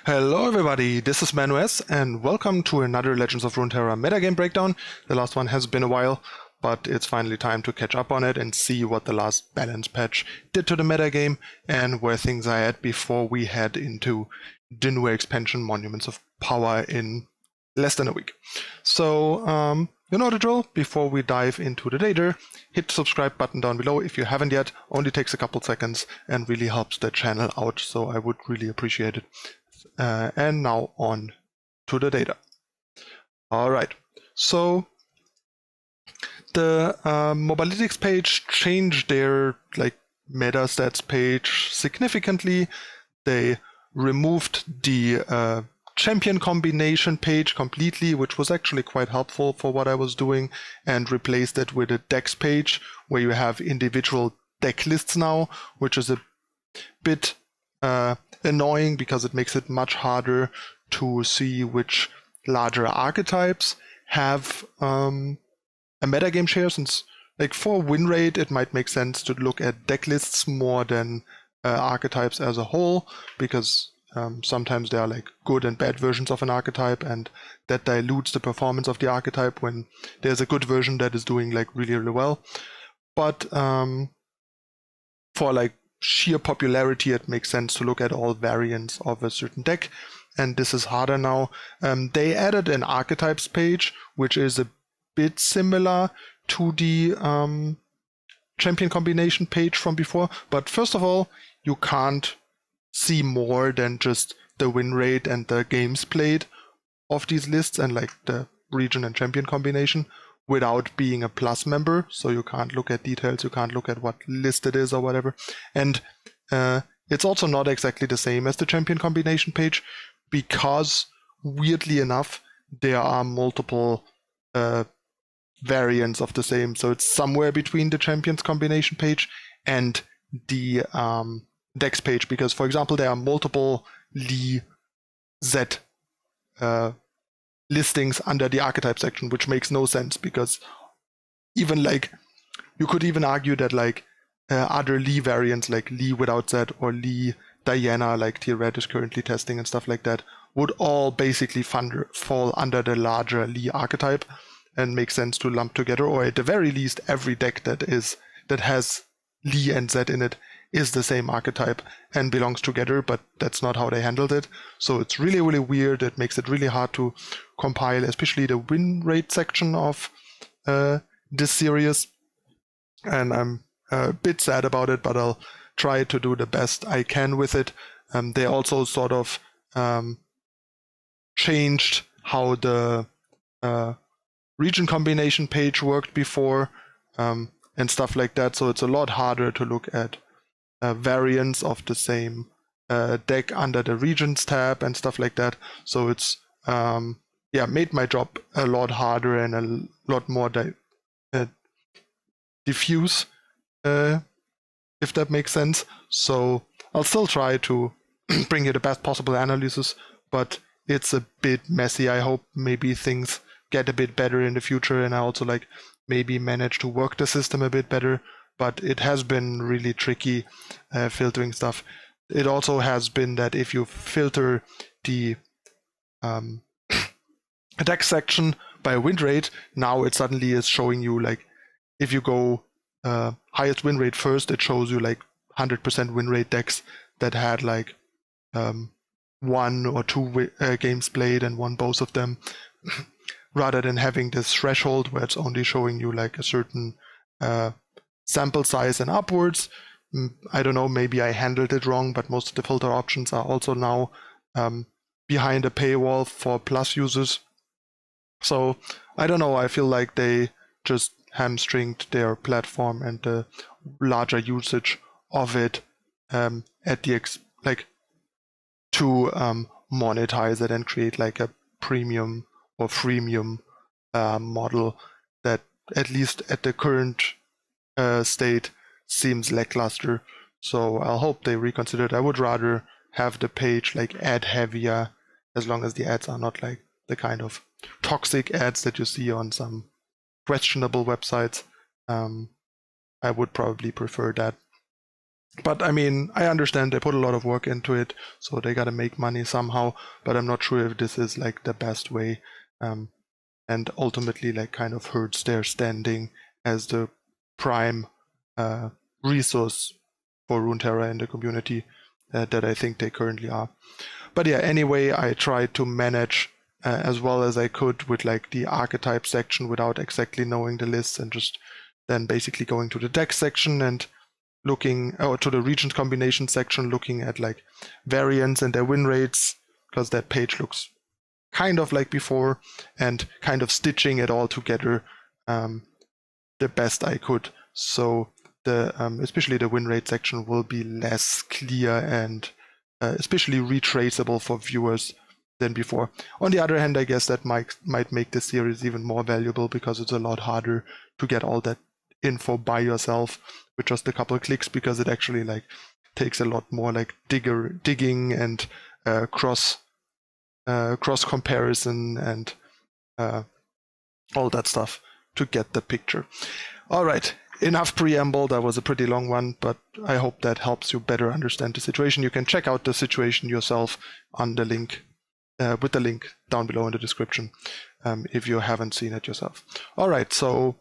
Hello everybody, this is ManuS and welcome to another Legends of Runeterra metagame breakdown. The last one has been a while, but it's finally time to catch up on it and see what the last balance patch did to the metagame and where things are at before we head into the new expansion Monuments of Power in less than a week. So, you know the drill. Before we dive into the data, hit the subscribe button down below if you haven't yet. Only takes a couple seconds and really helps the channel out, so I would really appreciate it. And now on to the data. All right, so the mobalytics page changed their meta stats page significantly. They removed the champion combination page completely, which was actually quite helpful for what I was doing, and replaced it with a decks page where you have individual deck lists now, which is a bit annoying because it makes it much harder to see which larger archetypes have a metagame share. Since for win rate it might make sense to look at deck lists more than archetypes as a whole, because sometimes there are good and bad versions of an archetype, and that dilutes the performance of the archetype when there's a good version that is doing really well. But for sheer popularity, it makes sense to look at all variants of a certain deck, and this is harder now. They added an archetypes page, which is a bit similar to the champion combination page from before, but first of all, you can't see more than just the win rate and the games played of these lists and the region and champion combination without being a plus member, so you can't look at details, you can't look at what list it is or whatever. And it's also not exactly the same as the champion combination page, because weirdly enough there are multiple variants of the same, so it's somewhere between the champions combination page and the decks page, because for example there are multiple Lee Z listings under the archetype section, which makes no sense, because even you could even argue that other Lee variants like Lee without Z or Lee Diana, like T-Red is currently testing and stuff like that, would all basically fall under the larger Lee archetype and make sense to lump together, or at the very least every deck that has Lee and Z in it is the same archetype and belongs together, but that's not how they handled it. So it's really, really weird. It makes it really hard to compile, especially the win rate section of this series. And I'm a bit sad about it, but I'll try to do the best I can with it. They also sort of changed how the region combination page worked before and stuff like that. So it's a lot harder to look at variants of the same deck under the regions tab and stuff like that. So it's made my job a lot harder and a lot more diffuse, if that makes sense. So I'll still try to bring you the best possible analysis, but it's a bit messy. I hope maybe things get a bit better in the future, and I also maybe manage to work the system a bit better. But it has been really tricky filtering stuff. It also has been that if you filter the deck section by win rate, now it suddenly is showing you if you go highest win rate first, it shows you 100% win rate decks that had one or two games played and won both of them, rather than having this threshold where it's only showing you a certain sample size and upwards. I don't know, maybe I handled it wrong, but most of the filter options are also now behind a paywall for plus users. So I don't know, I feel like they just hamstringed their platform and the larger usage of it at the to monetize it and create a premium or freemium model that, at least at the current state, seems lackluster. So I'll hope they reconsider it. I would rather have the page ad heavier, as long as the ads are not the kind of toxic ads that you see on some questionable websites. I would probably prefer that. But I mean, I understand they put a lot of work into it, so they gotta make money somehow, but I'm not sure if this is like the best way, and ultimately like kind of hurts their standing as the prime resource for Runeterra in the community that I think they currently are. But yeah, anyway, I tried to manage as well as I could with like the archetype section without exactly knowing the lists, and just then basically going to the deck section and looking, or to the regions combination section, looking at like variants and their win rates, because that page looks kind of like before, and kind of stitching it all together the best I could. So the especially the win rate section will be less clear and especially retraceable for viewers than before. On the other hand, I guess that might make this series even more valuable, because it's a lot harder to get all that info by yourself with just a couple of clicks, because it actually like takes a lot more like digging and cross comparison and all that stuff to get the picture. All right, enough preamble. That was a pretty long one, but I hope that helps you better understand the situation. You can check out the situation yourself on the link, with the link down below in the description, if you haven't seen it yourself. All right, so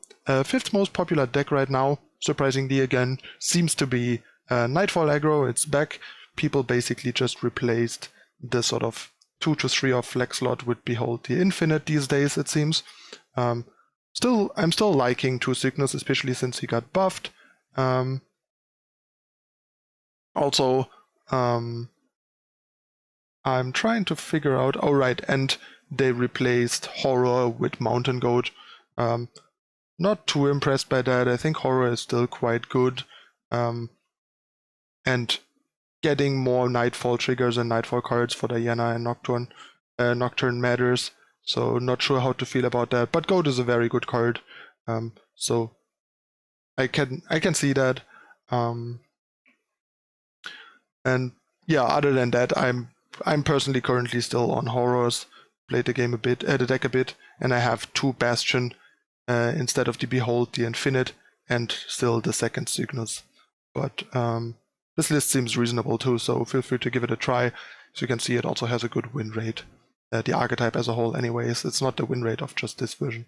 fifth most popular deck right now, surprisingly again, seems to be Nightfall Aggro. It's back. People basically just replaced the sort of 2 to 3 of flex slot with Behold the Infinite these days, it seems. I'm still liking twentysixths, especially since he got buffed. Also, I'm trying to figure out. Oh right, and they replaced Horror with Mountain Goat. Not too impressed by that. I think Horror is still quite good. And getting more Nightfall triggers and Nightfall cards for Diana and Nocturne matters. So not sure how to feel about that. But Goat is a very good card. So I can see that. And yeah, other than that, I'm personally currently still on Horrors. Played the deck a bit, and I have 2 Bastion instead of the Behold the Infinite, and still the second Cygnus. But this list seems reasonable too, so feel free to give it a try. As you can see, it also has a good win rate. The archetype as a whole anyways, it's not the win rate of just this version.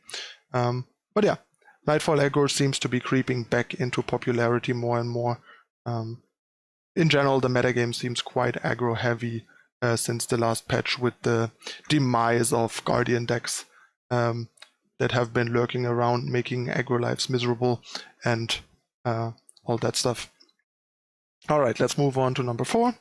But yeah, Nightfall Aggro seems to be creeping back into popularity more and more. In general, the metagame seems quite aggro heavy since the last patch, with the demise of Guardian decks that have been lurking around, making aggro lives miserable, and all that stuff. All right, let's move on to number 4.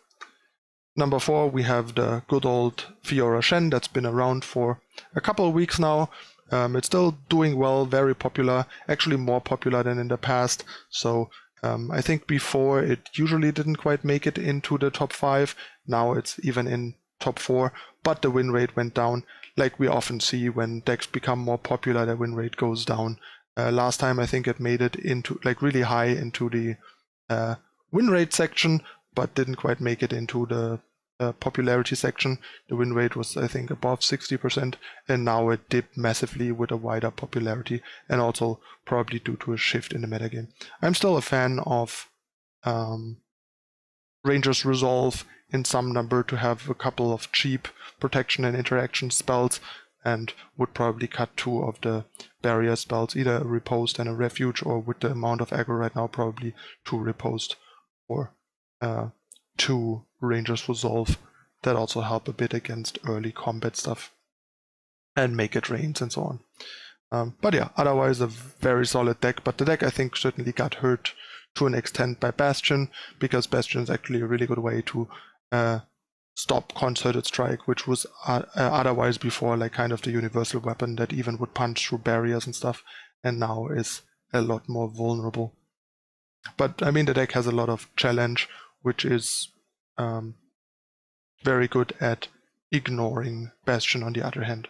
Number 4, we have the good old Fiora Shen that's been around for a couple of weeks now. It's still doing well, very popular, actually more popular than in the past. So I think before it usually didn't quite make it into the top 5. Now it's even in top 4, but the win rate went down. Like we often see when decks become more popular, the win rate goes down. Last time I think it made it into like really high into the win rate section, but didn't quite make it into the popularity section. The win rate was, I think, above 60%, and now it dipped massively with a wider popularity, and also probably due to a shift in the metagame. I'm still a fan of Ranger's Resolve in some number to have a couple of cheap protection and interaction spells, and would probably cut 2 of the barrier spells, either a Riposte and a Refuge, or with the amount of aggro right now, probably 2 Riposte or 2 Ranger's Resolve. That also help a bit against early combat stuff and make it rains and so on. But yeah, otherwise a very solid deck. But the deck, I think, certainly got hurt to an extent by Bastion, because Bastion is actually a really good way to stop Concerted Strike, which was otherwise before like kind of the universal weapon that even would punch through barriers and stuff, and now is a lot more vulnerable. But I mean, the deck has a lot of challenge, which is very good at ignoring Bastion on the other hand.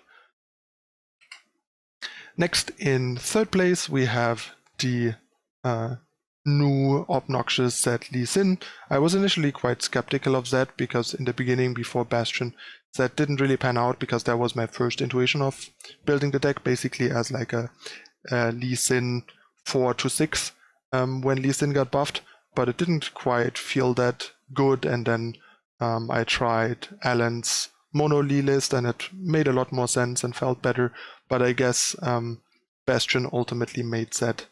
Next, in 3rd place, we have the new obnoxious Zed Lee Sin. I was initially quite skeptical of Zed, because in the beginning, before Bastion, Zed didn't really pan out, because that was my first intuition of building the deck, basically as like a Lee Sin 4 to 6 when Lee Sin got buffed. but it didn't quite feel that good. And then I tried Alan's mono Lee list, and it made a lot more sense and felt better. But I guess Bastion ultimately made that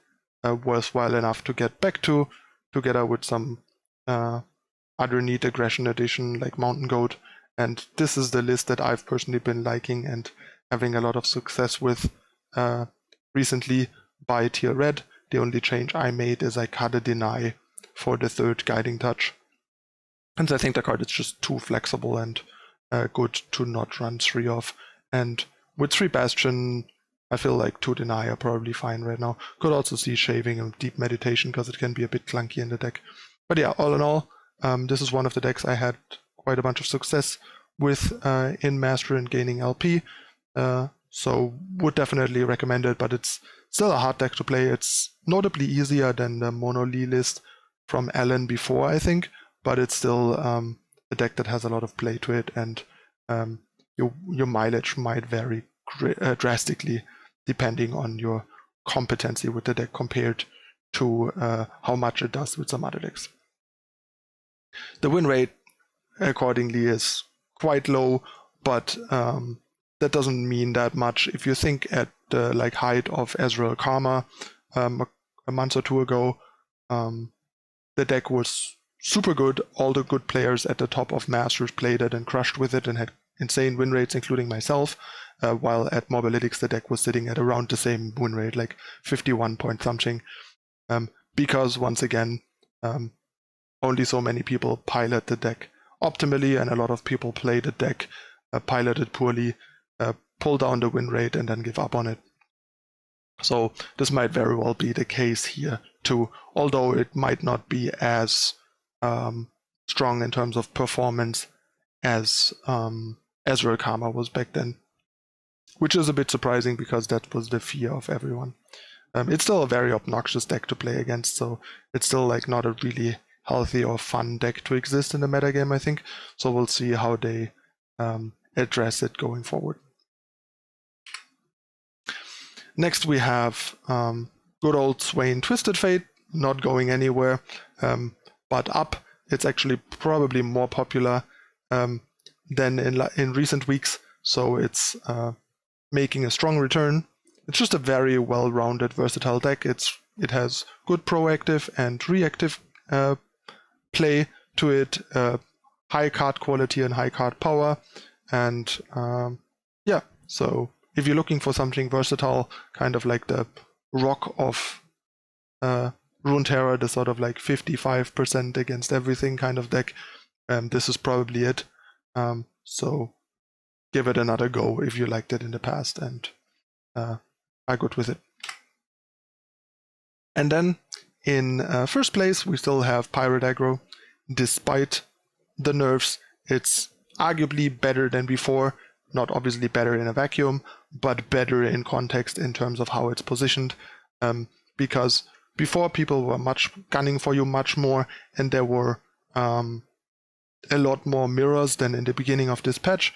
worthwhile enough to get back to, together with some other neat aggression addition like Mountain Goat. And this is the list that I've personally been liking and having a lot of success with recently by tier red. The only change I made is I cut a deny for the third guiding touch. And I think the card is just too flexible and good to not run 3 of. And with 3 Bastion, I feel like 2 deny are probably fine right now. Could also see shaving and deep meditation because it can be a bit clunky in the deck. But yeah, all in all, this is one of the decks I had quite a bunch of success with in Master and gaining LP. So would definitely recommend it, but it's still a hard deck to play. It's notably easier than the Mono Lee list from Alan before, I think, but it's still a deck that has a lot of play to it, and your mileage might vary drastically depending on your competency with the deck compared to how much it does with some other decks. The win rate accordingly is quite low, but that doesn't mean that much. If you think at the height of Ezreal Karma a month or 2 ago, the deck was super good. All the good players at the top of Masters played it and crushed with it and had insane win rates, including myself, while at mobalytics the deck was sitting at around the same win rate, like 51 point something, because once again only so many people pilot the deck optimally, and a lot of people play the deck, pilot it poorly, pull down the win rate and then give up on it. So this might very well be the case here too, although it might not be as strong in terms of performance as Ezreal Karma was back then, which is a bit surprising because that was the fear of everyone. It's still a very obnoxious deck to play against, so it's still not a really healthy or fun deck to exist in the metagame, I think. So we'll see how they address it going forward. Next we have good old Swain Twisted Fate, not going anywhere, but up. It's actually probably more popular than in recent weeks, so it's making a strong return. It's just a very well-rounded, versatile deck. It has good proactive and reactive play to it, high card quality and high card power, and yeah, so if you're looking for something versatile, kind of like the rock of Runeterra, the sort of 55% against everything kind of deck, this is probably it. So give it another go if you liked it in the past and are good with it. And then in first place, we still have Pirate Aggro. Despite the nerfs, it's arguably better than before. Not obviously better in a vacuum, but better in context in terms of how it's positioned. Because before, people were gunning for you much more, and there were a lot more mirrors than in the beginning of this patch.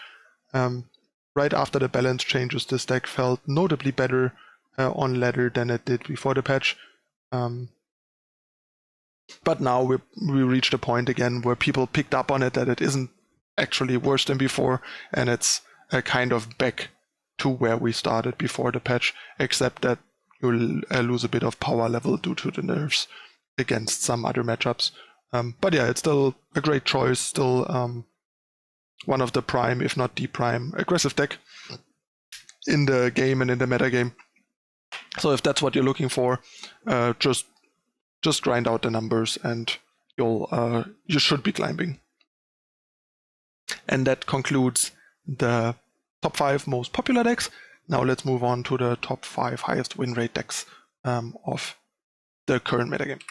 Right after the balance changes, this deck felt notably better on ladder than it did before the patch. But now we reached a point again where people picked up on it, that it isn't actually worse than before, and it's kind of back to where we started before the patch, except that you'll lose a bit of power level due to the nerfs against some other matchups. But yeah, it's still a great choice, still one of the prime, if not the prime, aggressive deck in the game and in the metagame. So if that's what you're looking for, just grind out the numbers and you should be climbing. And that concludes the top 5 most popular decks. Now let's move on to the top 5 highest win rate decks of the current metagame.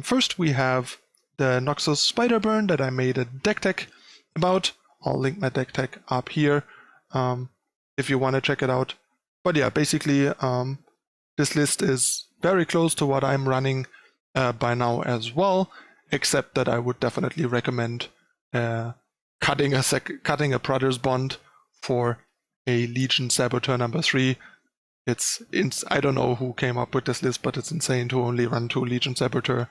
First we have the Noxus Spider burn that I made a deck tech about. I'll link my deck tech up here if you want to check it out. But yeah, basically this list is very close to what I'm running by now as well, except that I would definitely recommend cutting a Brother's Bond for a Legion Saboteur number 3. I don't know who came up with this list, but it's insane to only run 2 Legion Saboteur.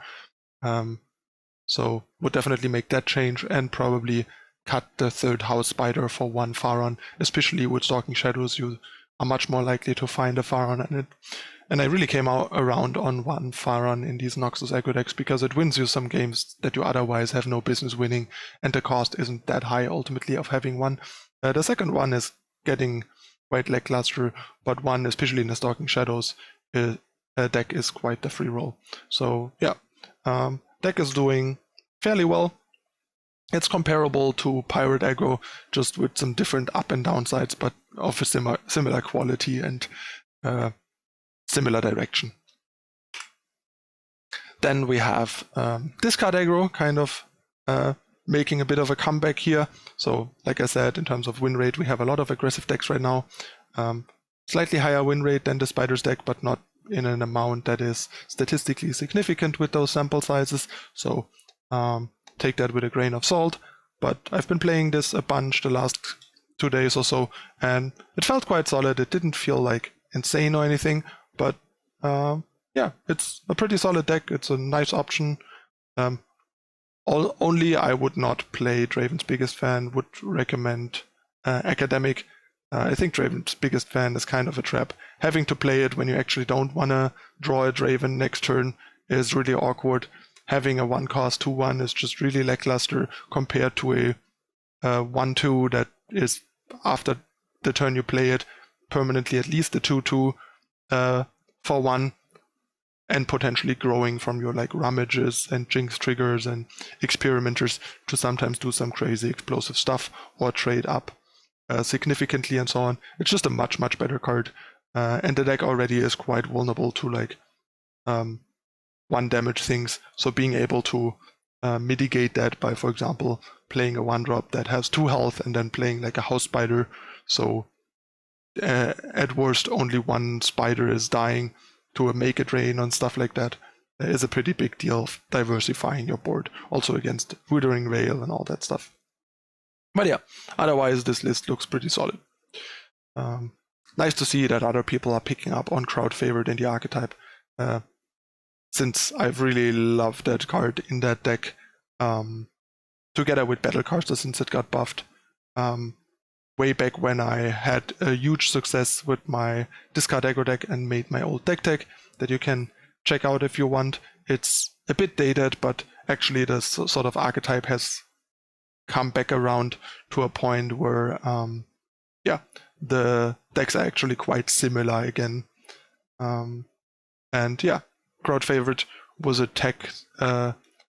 So would definitely make that change and probably cut the third house spider for one Pharaon, especially with Stalking Shadows. You are much more likely to find a Pharaon in it. And I really came around on one Pharaon in these Noxus Aggro decks because it wins you some games that you otherwise have no business winning, and the cost isn't that high ultimately of having one. The second one is getting quite lackluster, but one, especially in the Stalking Shadows deck, is quite the free roll. So yeah, deck is doing fairly well. It's comparable to Pirate Aggro, just with some different up and down sides, but of a similar quality and similar direction. Then we have Discard Aggro kind of making a bit of a comeback here. So like I said, in terms of win rate, we have a lot of aggressive decks right now. Slightly higher win rate than the Spiders deck, but not in an amount that is statistically significant with those sample sizes. So take that with a grain of salt. But I've been playing this a bunch the last 2 days or so, and it felt quite solid. It didn't feel like insane or anything, but yeah, it's a pretty solid deck. It's a nice option. Only I would not play Draven's Biggest Fan, would recommend Academic. I think Draven's Biggest Fan is kind of a trap. Having to play it when you actually don't want to draw a Draven next turn is really awkward. Having a 1-cost 2/1 is just really lackluster compared to a 1/2 that is, after the turn you play it, permanently at least a 2/2 for 1, and potentially growing from your like Rummages and Jinx triggers and Experimenters to sometimes do some crazy explosive stuff or trade up significantly and so on. It's just a much better card, and the deck already is quite vulnerable to like 1 damage things, so being able to mitigate that by, for example, playing a 1-drop that has 2 health and then playing like a House Spider, so at worst only 1 spider is dying to make it rain and stuff like that, is a pretty big deal of diversifying your board, also against Withering Veil and all that stuff. But yeah, otherwise this list looks pretty solid. Nice to see that other people are picking up on Crowd Favorite in the archetype, since I've really loved that card in that deck, together with Battlecaster since it got buffed. Way back when I had a huge success with my Discard Aggro deck and made my old deck tag that you can check out if you want. It's a bit dated, but actually the sort of archetype has come back around to a point where yeah, the decks are actually quite similar again. And yeah, Crowd Favorite was a tech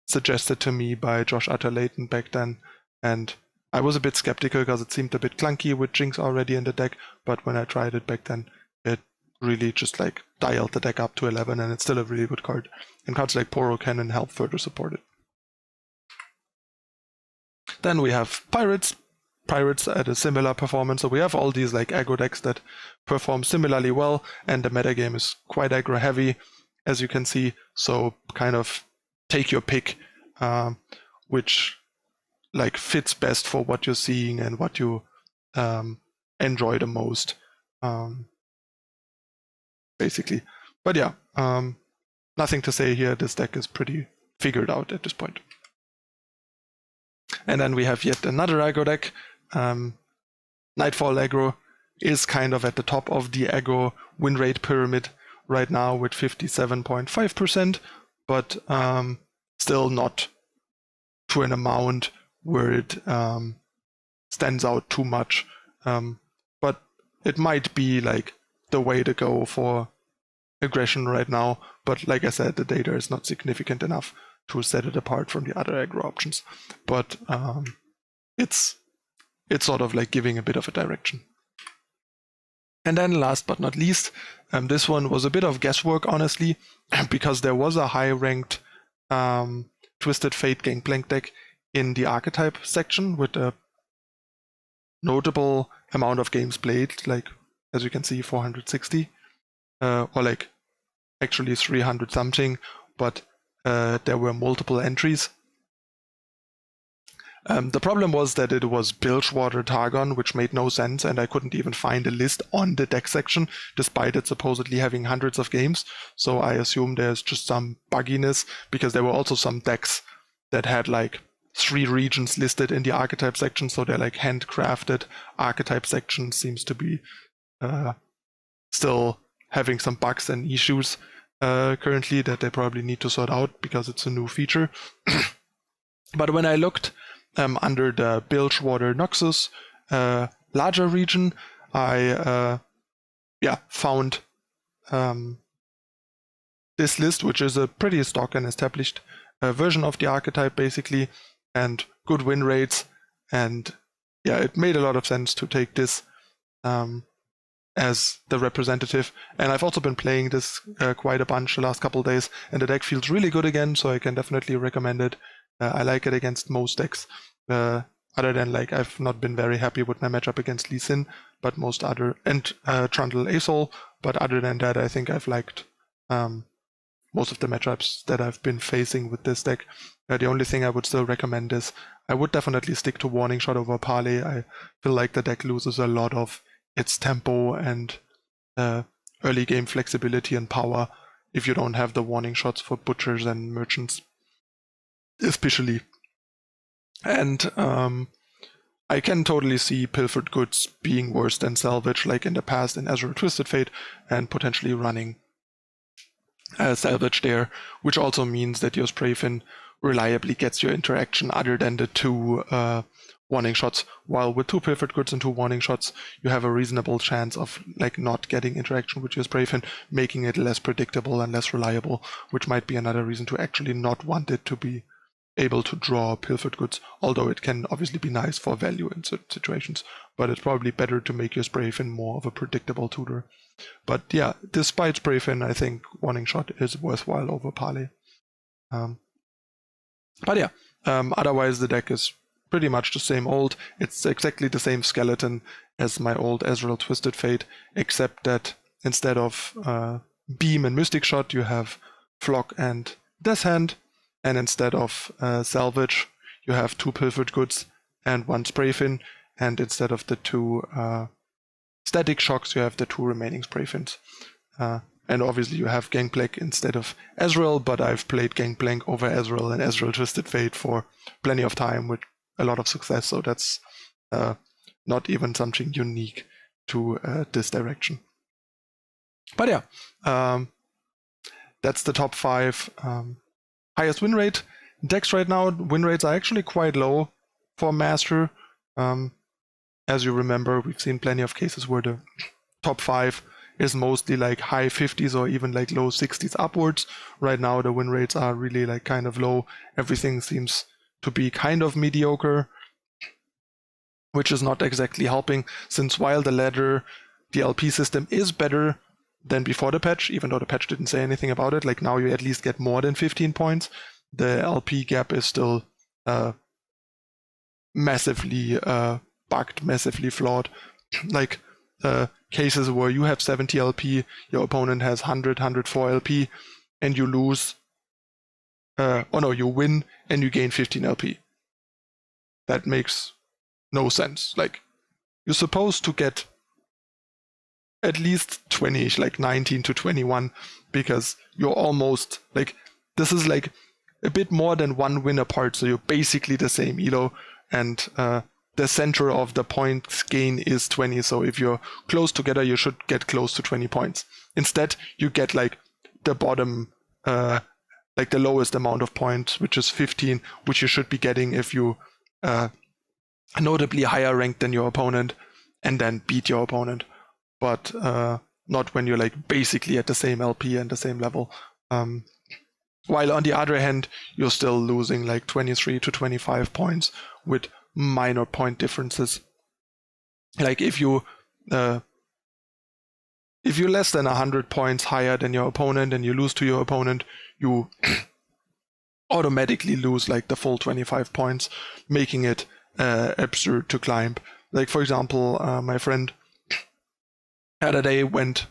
suggested to me by Josh Utter-Layton back then, and I was a bit skeptical because it seemed a bit clunky with Jinx already in the deck, but when I tried it back then, it really just like dialed the deck up to 11, and it's still a really good card. And cards like Poro Cannon help further support it. Then we have Pirates. Pirates at a similar performance, so we have all these like aggro decks that perform similarly well, and the metagame is quite aggro heavy, as you can see, so kind of take your pick, which like fits best for what you're seeing and what you enjoy the most, basically. But yeah, nothing to say here. This deck is pretty figured out at this point. And then we have yet another aggro deck. Nightfall aggro is kind of at the top of the aggro win rate pyramid right now with 57.5%, but still not to an amount where it stands out too much. But it might be like the way to go for aggression right now. But like I said, the data is not significant enough to set it apart from the other aggro options. But it's sort of like giving a bit of a direction. And then last but not least, this one was a bit of guesswork, honestly, because there was a high-ranked Twisted Fate Gangplank deck in the archetype section with a notable amount of games played, like, as you can see, 460, or like actually 300 something, but there were multiple entries. The problem was that it was Bilgewater Targon, which made no sense, and I couldn't even find a list on the deck section, despite it supposedly having hundreds of games. So I assume there's just some bugginess, because there were also some decks that had like 3 regions listed in the archetype section, so they're like handcrafted archetype section. Seems to be still having some bugs and issues currently that they probably need to sort out because it's a new feature. But when I looked under the Bilgewater Noxus larger region, I found this list, which is a pretty stock and established version of the archetype basically, and good win rates, and yeah, it made a lot of sense to take this as the representative. And I've also been playing this quite a bunch the last couple of days, and the deck feels really good again, so I can definitely recommend it. I like it against most decks, other than like I've not been very happy with my matchup against Lee Sin, but most other, and Trundle Asol, but other than that I think I've liked most of the matchups that I've been facing with this deck. The only thing I would still recommend is I would definitely stick to Warning Shot over Parley. I feel like the deck loses a lot of its tempo and early game flexibility and power if you don't have the Warning Shots for Butchers and Merchants especially. And I can totally see Pilfered Goods being worse than Salvage like in the past in Azure Twisted Fate, and potentially running Salvage there, which also means that your Spray Fin reliably gets your interaction other than the 2 Warning Shots, while with 2 Pilfered Goods and 2 Warning Shots you have a reasonable chance of like not getting interaction with your Spray Fin, making it less predictable and less reliable, which might be another reason to actually not want it to be able to draw Pilfered Goods, although it can obviously be nice for value in certain situations, but it's probably better to make your Spray Fin more of a predictable tutor. But yeah, despite Spray Fin, I think Warning Shot is worthwhile over Parley. But yeah, otherwise the deck is pretty much the same old. It's exactly the same skeleton as my old Azrael Twisted Fate, except that instead of Beam and Mystic Shot, you have Flock and Death Hand, and instead of Salvage, you have 2 Pilfered Goods and 1 Spray Fin, and instead of the 2 Static Shocks, you have the 2 remaining Spray Fins. And obviously you have Gangplank instead of Azrael, but I've played Gangplank over Azrael and Azrael Twisted Fate for plenty of time with a lot of success, so that's not even something unique to this direction. But yeah, that's the top 5 highest win rate decks right now. Win rates are actually quite low for Master. As you remember, we've seen plenty of cases where the top 5 is mostly like high 50s or even like low 60s upwards. Right now the win rates are really like kind of low. Everything seems to be kind of mediocre, which is not exactly helping, since while the ladder, the LP system is better than before the patch, even though the patch didn't say anything about it, like now you at least get more than 15 points, the LP gap is still massively bugged, massively flawed. Like cases where you have 70 LP, your opponent has 100, 104 LP, and you lose, you win and you gain 15 LP. That makes no sense. Like, you're supposed to get at least 20, like 19 to 21, because you're almost, like, this is like a bit more than 1 win apart, so you're basically the same elo, and the center of the points gain is 20, so if you're close together, you should get close to 20 points. Instead, you get like the bottom, like the lowest amount of points, which is 15, which you should be getting if you notably higher ranked than your opponent, and then beat your opponent. But not when you're like basically at the same LP and the same level. While on the other hand, you're still losing like 23 to 25 points with minor point differences. Like if you're less than 100 points higher than your opponent and you lose to your opponent, you automatically lose like the full 25 points, making it absurd to climb. Like for example, my friend the other day went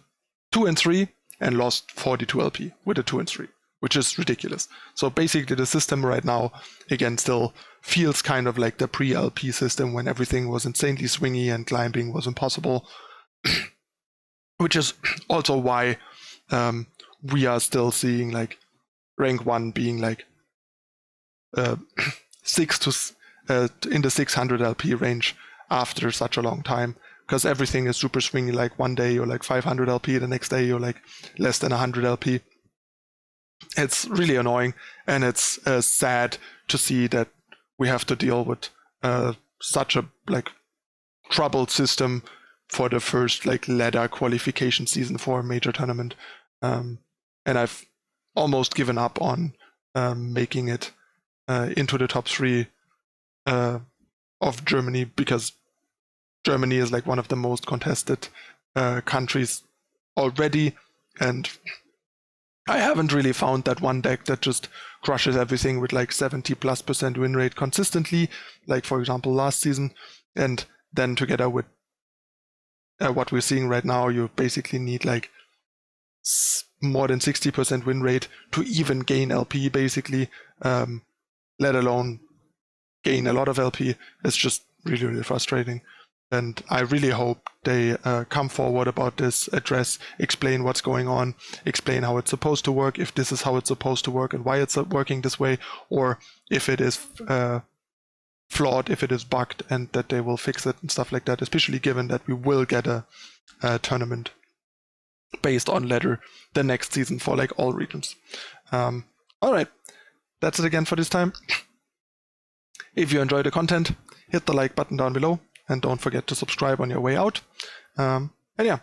2-3 and lost 42 LP with a 2-3, which is ridiculous. So basically the system right now, again, still feels kind of like the pre-LP system when everything was insanely swingy and climbing was impossible. Which is also why we are still seeing like rank 1 being like 6 to in the 600 LP range after such a long time, because everything is super swingy. Like one day you're like 500 LP, the next day you're like less than 100 LP. It's really annoying, and it's sad to see that we have to deal with such a like troubled system for the first like ladder qualification season for a major tournament. And I've almost given up on making it into the top 3 of Germany, because Germany is like one of the most contested countries already, and I haven't really found that one deck that just crushes everything with like 70+% win rate consistently, like for example last season. And then together with what we're seeing right now, you basically need like more than 60% win rate to even gain LP, basically, let alone gain a lot of LP. It's just really, really frustrating. And I really hope they come forward about this, address, explain what's going on, explain how it's supposed to work, if this is how it's supposed to work and why it's working this way, or if it is flawed, if it is bugged, and that they will fix it and stuff like that, especially given that we will get a tournament based on ladder the next season for like all regions. All right, that's it again for this time. If you enjoy the content, hit the like button down below, and don't forget to subscribe on your way out. And yeah,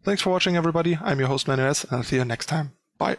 thanks for watching, everybody. I'm your host, ManuS, and I'll see you next time. Bye.